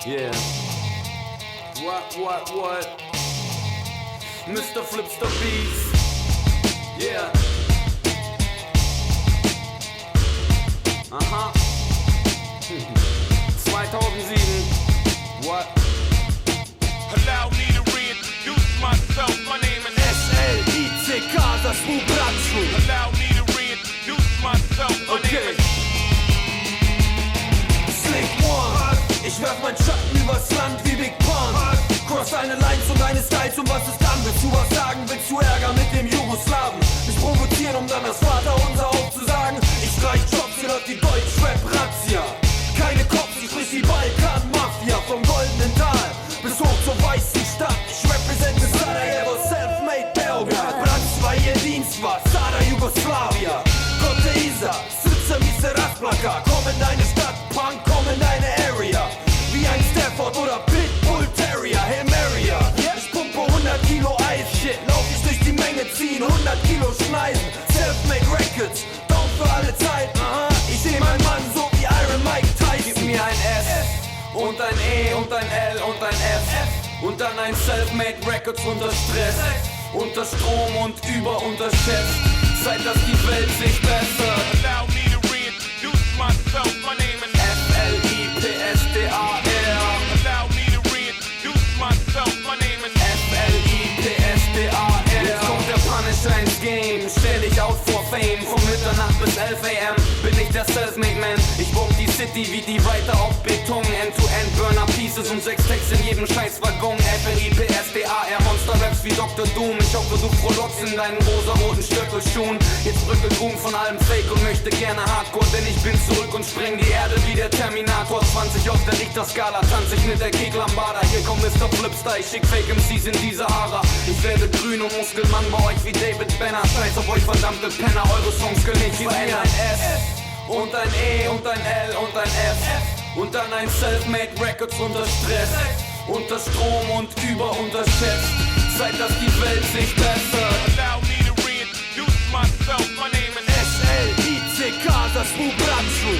Yeah. What? Mr. Flipster Beats. Yeah. Aha. 2007. What? Allow me to reintroduce myself. My name is SLICK, das Bratschul. Allow me to reintroduce myself. My name is Slick One. Ich werf mein Schatten übers Land wie Big Pun. Cross deine Lines und deine Styles und was ist dann? Willst du was sagen? Willst du Ärger mit dem Jugoslawen? Mich provozieren, um dann das Vaterunser aufzusagen. Ich streich Jobs, hier läuft die Deutsch-Rap-Razzia. Keine Cops, ich sprich die Balkan-Mafia. Vom goldenen Tal bis hoch zur weißen Stadt. Ich represente Sarajevo, self-made Belgrad. Bratstva jedin sva, Sada Jugoslavia. Kote Iza, Srce mi se rasplaka. Komm in deine Stadt, Punk, komm in deine Area. Wie ein Stafford oder Pitbull Terrier, Hail Maria. Ich pumpe 100 Kilo Eis, shit, lauf ich durch die Menge ziehen, 100 Kilo schneiden. Self-made Records, down für alle Zeiten. Ich seh mein Mann so wie Iron Mike Tyson. Gib mir ein S und ein E und ein L und ein F. Und dann ein Self-made Records unter Stress. Unter Strom und überunterschätzt. Seit dass die Welt sich bessert. Allow me to reintroduce myself. My name is FLIPSDAR. Allow me to reintroduce myself. My name is FLIPSDAR. Jetzt kommt der Punisher ins Game. Stell dich out vor Fame. Von Mitternacht bis 11 AM bin ich der Selfmade Man. Ich bomb die City wie die Writer auf Beton. End-to-end Burner Pieces und 6 Text in jedem Scheißwaggon. FLIPSDAR. Monster Raps wie Dr. Doom. Ich hoffe du frohlockst in deinen rosa-roten Stöckelschuhen. Jetzt bröckelt Ruhm von allem Fake und möchte gerne Hardcore. Denn ich bin zurück und spreng die Erde wie der Terminator. 20 auf der Richterskala, tanz ich mit der Kek-Lambada. Hier kommt Mr. Flipster, ich schick Fake MCs in die Sahara. Ich werde grün und Muskelmann bei euch wie David Banner. Scheiß auf euch verdammte Penner, eure Songs können nicht verändern. Ein S und ein E und ein L und ein F. Und dann ein Self-Made Records unter Stress. Unter Strom und überunterschätzt. Seit dass die Welt sich bessert. Allow me to reintroduce myself. My name is SLICK, das Bratschul.